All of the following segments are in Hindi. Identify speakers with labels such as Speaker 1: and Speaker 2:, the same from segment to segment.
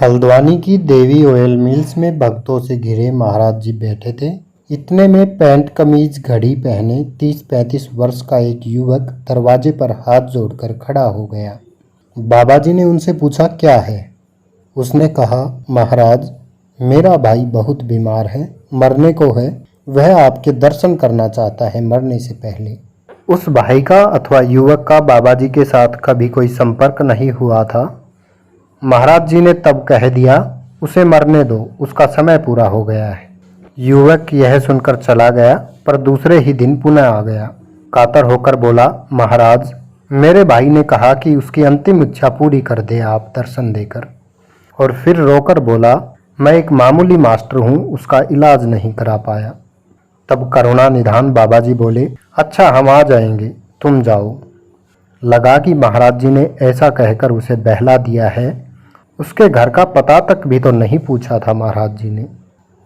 Speaker 1: हल्द्वानी की देवी ऑयल मिल्स में भक्तों से घिरे महाराज जी बैठे थे। इतने में पैंट कमीज घड़ी पहने 30-35 वर्ष का एक युवक दरवाजे पर हाथ जोड़कर खड़ा हो गया। बाबा जी ने उनसे पूछा, क्या है? उसने कहा, महाराज, मेरा भाई बहुत बीमार है, मरने को है। वह आपके दर्शन करना चाहता है मरने से पहले। उस भाई का अथवा युवक का बाबा जी के साथ कभी कोई संपर्क नहीं हुआ था। महाराज जी ने तब कह दिया, उसे मरने दो, उसका समय पूरा हो गया है। युवक यह सुनकर चला गया, पर दूसरे ही दिन पुनः आ गया। कातर होकर बोला, महाराज, मेरे भाई ने कहा कि उसकी अंतिम इच्छा पूरी कर दे आप दर्शन देकर। और फिर रोकर बोला, मैं एक मामूली मास्टर हूँ, उसका इलाज नहीं करा पाया। तब करुणा निधान बाबा जी बोले, अच्छा, हम आ जाएंगे, तुम जाओ। लगा कि महाराज जी ने ऐसा कहकर उसे बहला दिया है। उसके घर का पता तक भी तो नहीं पूछा था महाराज जी ने।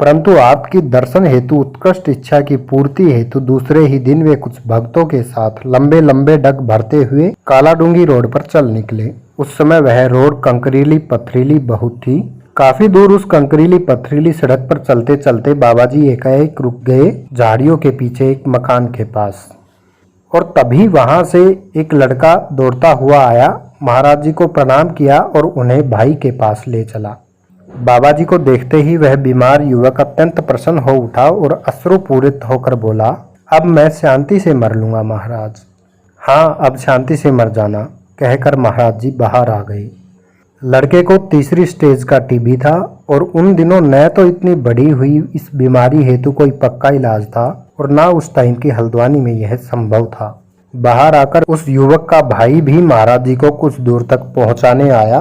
Speaker 1: परंतु आपकी दर्शन हेतु उत्कृष्ट इच्छा की पूर्ति हेतु दूसरे ही दिन वे कुछ भक्तों के साथ लंबे लंबे डग भरते हुए कालाडूंगी रोड पर चल निकले। उस समय वह रोड कंकरीली पथरीली बहुत थी। काफी दूर उस कंकरीली पथरीली सड़क पर चलते चलते बाबा जी एकाएक रुक गए, झाड़ियों के पीछे एक मकान के पास। और तभी वहां से एक लड़का दौड़ता हुआ आया, महाराज जी को प्रणाम किया और उन्हें भाई के पास ले चला। बाबा जी को देखते ही वह बीमार युवक अत्यंत प्रसन्न हो उठा और अश्रुपूरित होकर बोला, अब मैं शांति से मर लूंगा महाराज। हाँ, अब शांति से मर जाना, कहकर महाराज जी बाहर आ गए। लड़के को तीसरी स्टेज का टीबी था और उन दिनों न तो इतनी बढ़ी हुई इस बीमारी हेतु कोई पक्का इलाज था और न उस टाइम की हल्द्वानी में यह संभव था। बाहर आकर उस युवक का भाई भी महाराज जी को कुछ दूर तक पहुंचाने आया।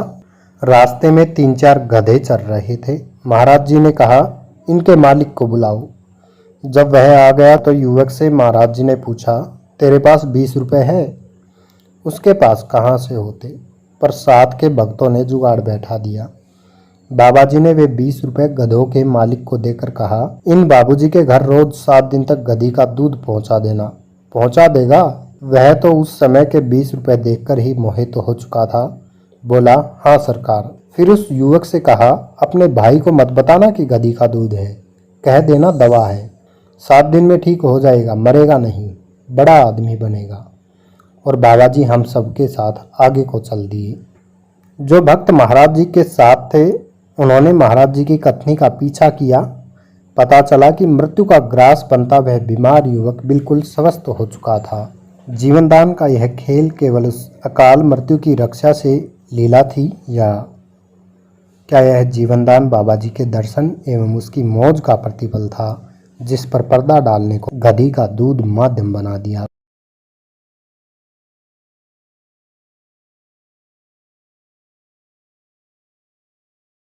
Speaker 1: रास्ते में 3-4 गधे चल रहे थे। महाराज जी ने कहा, इनके मालिक को बुलाओ। जब वह आ गया तो युवक से महाराज जी ने पूछा, तेरे पास 20 रुपए है? उसके पास कहाँ से होते, पर साथ के भक्तों ने जुगाड़ बैठा दिया। बाबा जी ने वे 20 रुपए गधों के मालिक को देकर कहा, इन बाबूजी के घर रोज 7 दिन तक गधी का दूध पहुंचा देना। पहुंचा देगा? वह तो उस समय के 20 रुपए देखकर ही मोहित हो चुका था। बोला, हाँ सरकार। फिर उस युवक से कहा, अपने भाई को मत बताना कि गधी का दूध है, कह देना दवा है। 7 दिन में ठीक हो जाएगा, मरेगा नहीं, बड़ा आदमी बनेगा। और बाबा जी हम सबके साथ आगे को चल दिए। जो भक्त महाराज जी के साथ थे उन्होंने महाराज जी की कथनी का पीछा किया। पता चला कि मृत्यु का ग्रास बनता वह बीमार युवक बिल्कुल स्वस्थ हो चुका था। जीवनदान का यह खेल केवल उस अकाल मृत्यु की रक्षा से लीला थी, या क्या यह जीवनदान बाबा जी के दर्शन एवं उसकी मौज का प्रतिफल था, जिस पर पर्दा डालने को गधी का दूध माध्यम बना दिया।